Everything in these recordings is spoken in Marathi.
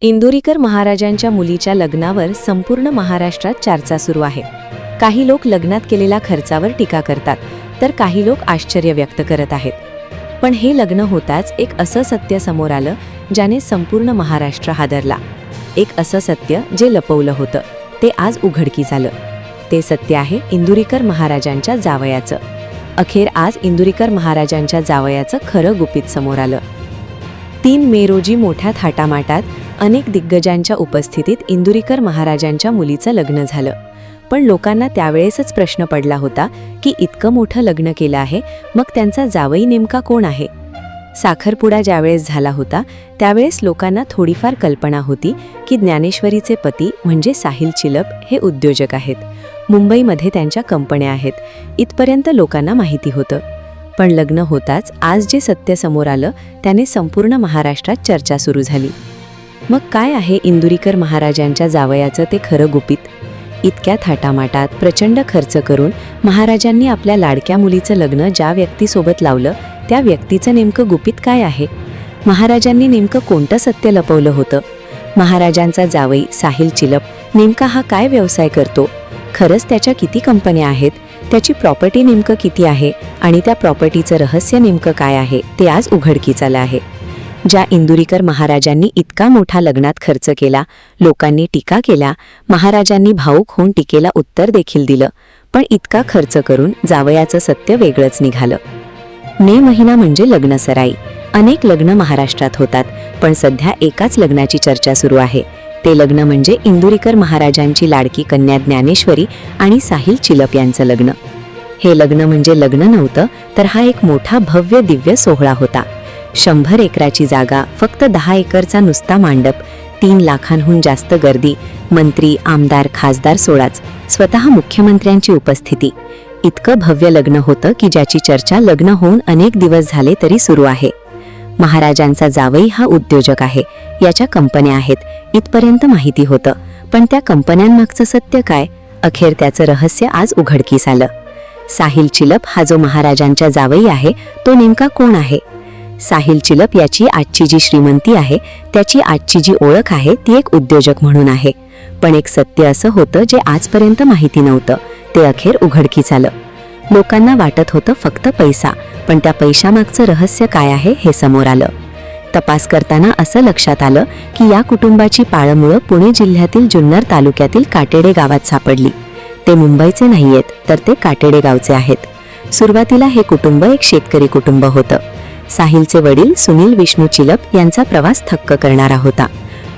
इंदुरीकर महाराजांच्या मुलीच्या लग्नावर संपूर्ण महाराष्ट्रात चर्चा सुरू आहे. काही लोक लग्नात केलेल्या खर्चावर टीका करतात, तर काही लोक आश्चर्य व्यक्त करत आहेत. पण हे लग्न होताच एक असं सत्य समोर आलं ज्याने संपूर्ण महाराष्ट्र हादरला. एक असं सत्य जे लपवलं होतं ते आज उघडकीस आलं. ते सत्य आहे इंदुरीकर महाराजांच्या जावयाचं. अखेर आज इंदुरीकर महाराजांच्या जावयाचं खरं गुपित समोर आलं. 3 मे रोजी मोठ्या थाटामाटात अनेक दिग्गजांच्या उपस्थितीत इंदुरीकर महाराजांच्या मुलीचं लग्न झालं. पण लोकांना त्यावेळेसच प्रश्न पडला होता की इतकं मोठं लग्न केलं आहे, मग त्यांचा जावई नेमका कोण आहे? साखरपुडा ज्यावेळेस झाला होता त्यावेळेस लोकांना थोडीफार कल्पना होती की ज्ञानेश्वरीचे पती म्हणजे साहिल चिलप हे उद्योजक आहेत. मुंबईमध्ये त्यांच्या कंपन्या आहेत, इथपर्यंत लोकांना माहिती होतं. पण लग्न होताच आज जे सत्य समोर आलं त्याने संपूर्ण महाराष्ट्रात चर्चा सुरू झाली. मग काय आहे इंदुरीकर महाराजांच्या जावयाचं ते खरं गुपित? इतक्या थाटामाटात प्रचंड खर्च करून महाराजांनी आपल्या लाडक्या मुलीचं लग्न ज्या व्यक्तीसोबत लावलं त्या व्यक्तीचं नेमकं गुपित काय आहे? महाराजांनी नेमकं कोणतं सत्य लपवलं होतं? महाराजांचा जावई साहिल चिलप नेमका हा काय व्यवसाय करतो? खरंच त्याच्या किती कंपन्या आहेत? त्याची प्रॉपर्टी नेमकं किती आहे? आणि त्या प्रॉपर्टीचं रहस्य नेमकं काय आहे ते आज उघडकीस आलं आहे. ज्या इंदुरीकर महाराजांनी इतका मोठा लग्नात खर्च केला, लोकांनी टीका केल्या, महाराजांनी भावूक होऊन टीकेला उत्तर देखील दिलं, पण इतका खर्च करून जावयाचं सत्य वेगळंच निघालं. मे महिना म्हणजे लग्नसराई. अनेक लग्न महाराष्ट्रात होतात, पण सध्या एकाच लग्नाची चर्चा सुरू आहे. ते लग्न म्हणजे इंदुरीकर महाराजांची लाडकी कन्या ज्ञानेश्वरी आणि साहिल चिलप यांचं लग्न. हे लग्न म्हणजे लग्न नव्हतं, तर हा एक मोठा भव्य दिव्य सोहळा होता. 100 एकराची जागा, फक्त 10 एकरचा नुसता मांडप, 3 लाखांहून जास्त गर्दी, मंत्री, आमदार, खासदार सोडाच, स्वतः मुख्यमंत्र्यांची उपस्थिती. इतकं भव्य लग्न होतं की ज्याची चर्चा लग्न होऊन अनेक दिवस झाले तरी सुरू आहे. महाराजांचा जावई हा उद्योजक आहे, याच्या कंपन्या आहेत, इथपर्यंत माहिती होतं. पण त्या कंपन्यांमागचं सत्य काय? अखेर त्याचं रहस्य आज उघडकीस आलं. साहिल चिलप हा जो महाराजांच्या जावई आहे तो नेमका कोण आहे? साहिल चिलप याची आजची जी श्रीमंती आहे, त्याची आजची जी ओळख आहे ती एक उद्योजक म्हणून आहे. पण एक सत्य असं होतं जे आजपर्यंत माहिती नव्हतं, ते अखेर उघडकीस आलं. लोकांना वाटत होतं फक्त पैसा, पण त्या पैशामागचं रहस्य काय आहे हे समोर आलं. तपास करताना असं लक्षात आलं की या कुटुंबाची पाळंमुळं पुणे जिल्ह्यातील जुन्नर तालुक्यातील काटेडे गावात सापडली. ते मुंबईचे नाहीयेत, तर ते काटेडे गावचे आहेत. सुरुवातीला हे कुटुंब एक शेतकरी कुटुंब होतं. साहिलचे वडील सुनील विष्णू चिलप यांचा प्रवास थक्क करणारा होता.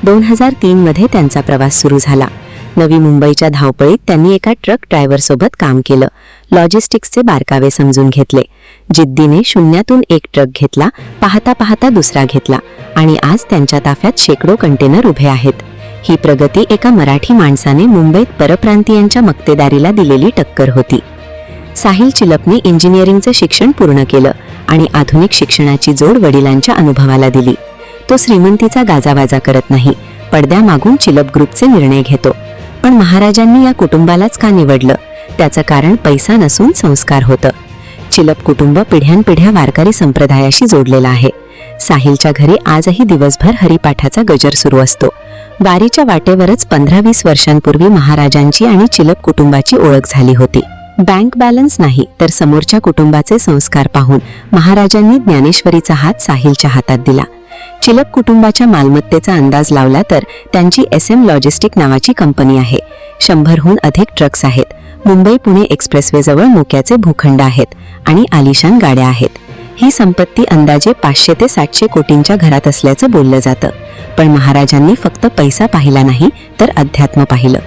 2003 मध्ये त्यांचा प्रवास सुरू झाला. नवी मुंबईच्या धावपळीत त्यांनी एका ट्रक ड्रायव्हरसोबत काम केलं. लॉजिस्टिक्सचे बारकावे समजून घेतले. जिद्दीने शून्यातून एक ट्रक घेतला, पाहता पाहता दुसरा घेतला, आणि आज त्यांच्या ताफ्यात शेकडो कंटेनर उभे आहेत. ही प्रगती एका मराठी माणसाने मुंबईत परप्रांतीयांच्या मक्तेदारीला दिलेली टक्कर होती. साहिल चिलपने इंजिनिअरिंगचं शिक्षण पूर्ण केलं आणि आधुनिक शिक्षणाची जोड वडिलांच्या अनुभवाला दिली. तो श्रीमंतीचा गाजावाजा करत नाही, पडद्यामागून चिलप ग्रुपचे निर्णय घेतो. पण महाराजांनी या कुटुंबालाच का निवडलं? त्याचं कारण पैसा नसून संस्कार होतं. चिलप कुटुंब पिढ्यानपिढ्या वारकरी संप्रदायाशी जोडलेलं आहे. साहिलच्या घरी आजही दिवसभर हरिपाठाचा गजर सुरू असतो. वारीच्या वाटेवरच 15-20 वर्षांपूर्वी महाराजांची आणि चिलप कुटुंबाची ओळख झाली होती. बँक बॅलन्स नाही, तर समोरच्या कुटुंबाचे संस्कार पाहून महाराजांनी ज्ञानेश्वरीचा हात साहिलच्या हातात दिला. चिलप कुटुंबाच्या मालमत्तेचा अंदाज लावला तर त्यांची SM लॉजिस्टिक नावाची कंपनी आहे. 100हून अधिक ट्रक्स आहेत. मुंबई पुणे एक्सप्रेसवेजवळ मोक्याचे भूखंड आहेत आणि आलिशान गाड्या आहेत. ही संपत्ती अंदाजे 500 ते 700 कोटींच्या घरात असल्याचं बोललं जातं. पण महाराजांनी फक्त पैसा पाहिला नाही, तर अध्यात्म पाहिलं.